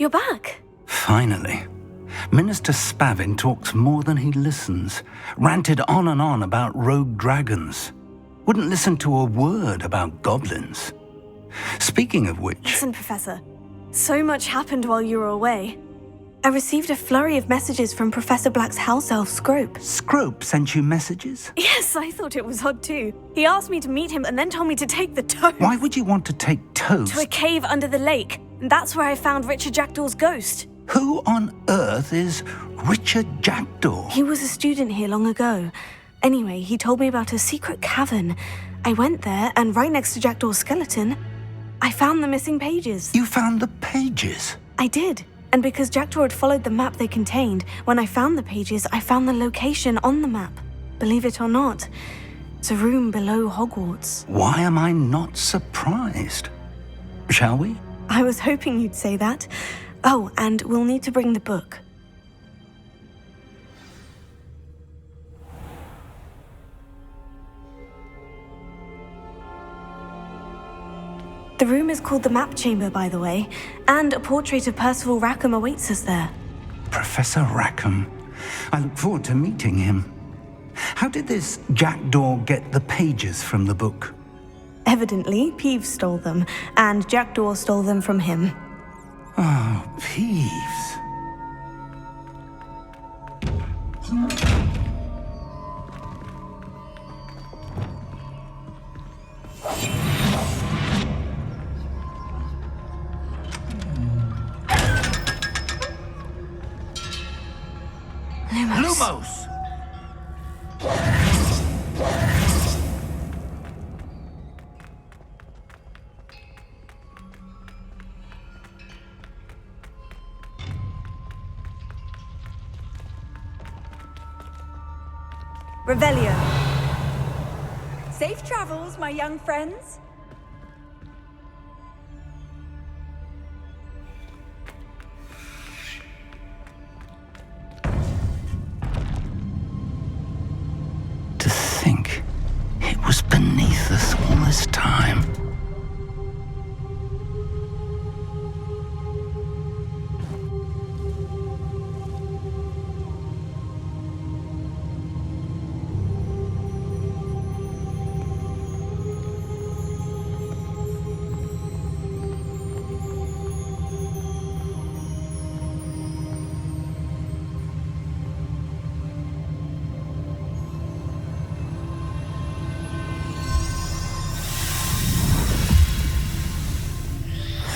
you're back. Finally. Minister Spavin talks more than he listens. Ranted on and on about rogue dragons. Wouldn't listen to a word about goblins. Speaking of which... Listen, Professor. So much happened while you were away. I received a flurry of messages from Professor Black's house elf, Scrope. Scrope sent you messages? Yes, I thought it was odd too. He asked me to meet him and then told me to take the toad. Why would you want to take toads? To a cave under the lake. And that's where I found Richard Jackdaw's ghost. Who on earth is Richard Jackdaw? He was a student here long ago. Anyway, he told me about a secret cavern. I went there, and right next to Jackdaw's skeleton, I found the missing pages. You found the pages? I did. And because Jackdaw had followed the map they contained, when I found the pages, I found the location on the map. Believe it or not, it's a room below Hogwarts. Why am I not surprised? Shall we? I was hoping you'd say that. Oh, and we'll need to bring the book. The room is called the Map Chamber, by the way, and a portrait of Percival Rackham awaits us there. Professor Rackham. I look forward to meeting him. How did this Jackdaw get the pages from the book? Evidently, Peeves stole them, and Jackdaw stole them from him. Oh, Peeves. Lumos! Revelio. Safe travels, my young friends. To think it was beneath us all this time.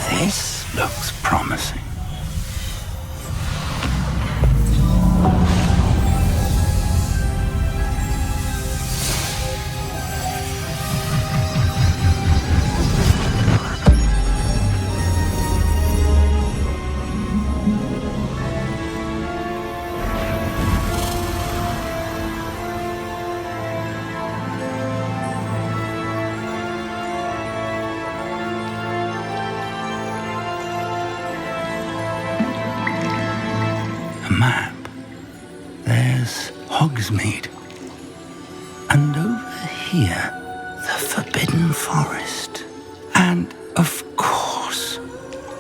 This looks promising. A map. There's Hogsmeade. And over here, the Forbidden Forest. And, of course,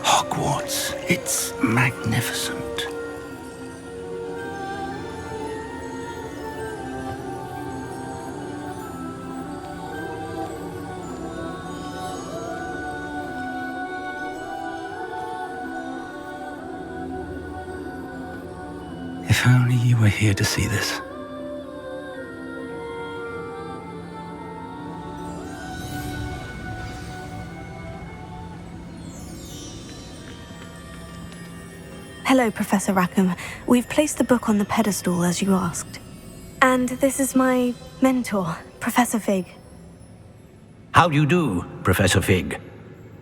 Hogwarts. It's magnificent. If only you were here to see this. Hello, Professor Rackham. We've placed the book on the pedestal as you asked. And this is my mentor, Professor Fig. How do you do, Professor Fig?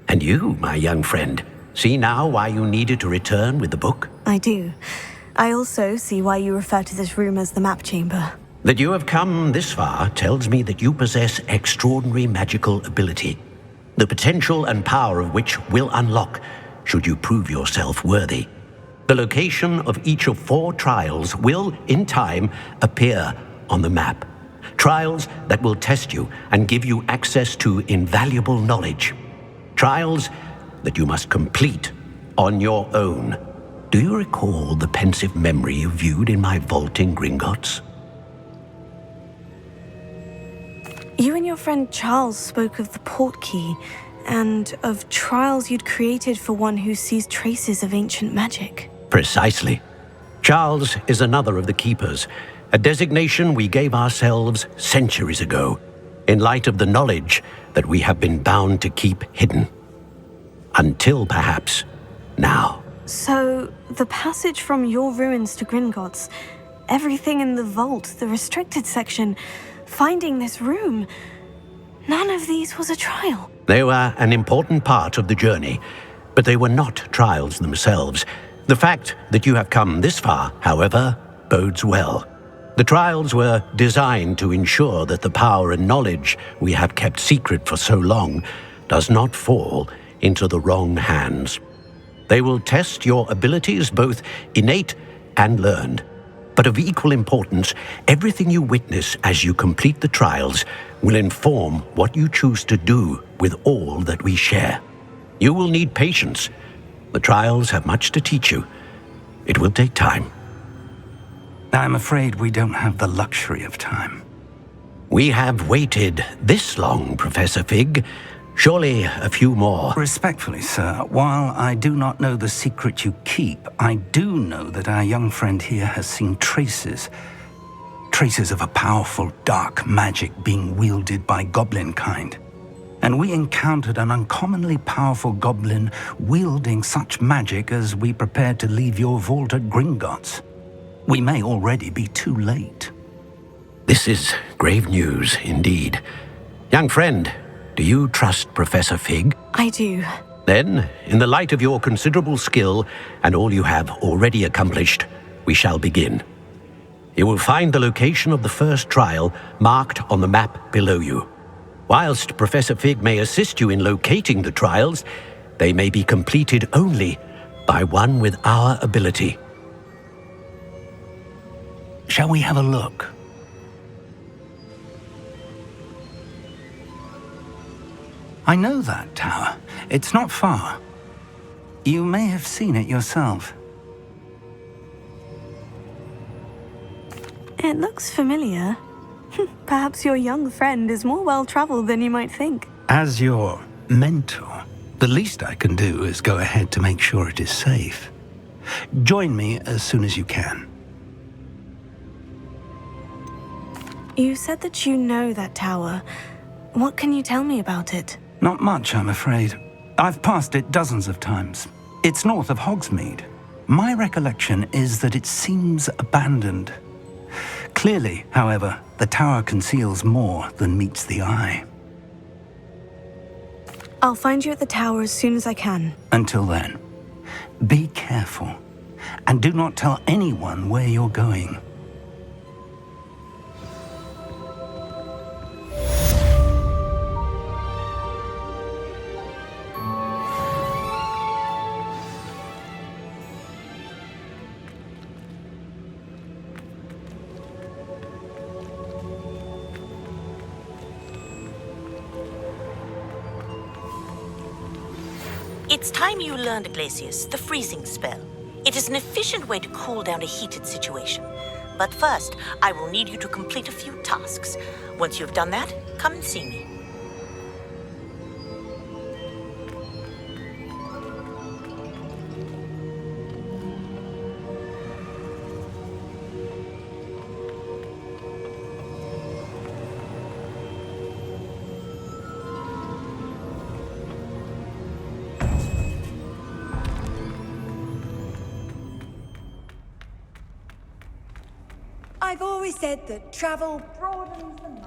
And you, my young friend, see now why you needed to return with the book? I do. I also see why you refer to this room as the Map Chamber. That you have come this far tells me that you possess extraordinary magical ability, the potential and power of which will unlock should you prove yourself worthy. The location of each of 4 trials will, in time, appear on the map. Trials that will test you and give you access to invaluable knowledge. Trials that you must complete on your own. Do you recall the pensive memory you viewed in my vault in Gringotts? You and your friend Charles spoke of the portkey and of trials you'd created for one who sees traces of ancient magic. Precisely. Charles is another of the Keepers, a designation we gave ourselves centuries ago, in light of the knowledge that we have been bound to keep hidden. Until perhaps now. So, the passage from your ruins to Gringotts, everything in the vault, the restricted section, finding this room, none of these was a trial. They were an important part of the journey, but they were not trials themselves. The fact that you have come this far, however, bodes well. The trials were designed to ensure that the power and knowledge we have kept secret for so long does not fall into the wrong hands. They will test your abilities, both innate and learned. But of equal importance, everything you witness as you complete the trials will inform what you choose to do with all that we share. You will need patience. The trials have much to teach you. It will take time. I'm afraid we don't have the luxury of time. We have waited this long, Professor Fig. Surely a few more. Respectfully, sir, while I do not know the secret you keep, I do know that our young friend here has seen traces of a powerful dark magic being wielded by goblin kind. And we encountered an uncommonly powerful goblin wielding such magic as we prepared to leave your vault at Gringotts. We may already be too late. This is grave news indeed. Young friend, do you trust Professor Fig? I do. Then, in the light of your considerable skill and all you have already accomplished, we shall begin. You will find the location of the first trial marked on the map below you. Whilst Professor Fig may assist you in locating the trials, they may be completed only by one with our ability. Shall we have a look? I know that tower. It's not far. You may have seen it yourself. It looks familiar. Perhaps your young friend is more well-traveled than you might think. As your mentor, the least I can do is go ahead to make sure it is safe. Join me as soon as you can. You said that you know that tower. What can you tell me about it? Not much, I'm afraid. I've passed it dozens of times. It's north of Hogsmeade. My recollection is that it seems abandoned. Clearly, however, the tower conceals more than meets the eye. I'll find you at the tower as soon as I can. Until then, be careful, and do not tell anyone where you're going. It's time you learned, Glacius, the freezing spell. It is an efficient way to cool down a heated situation. But first, I will need you to complete a few tasks. Once you've done that, come and see me. I've always said that travel broadens the mind.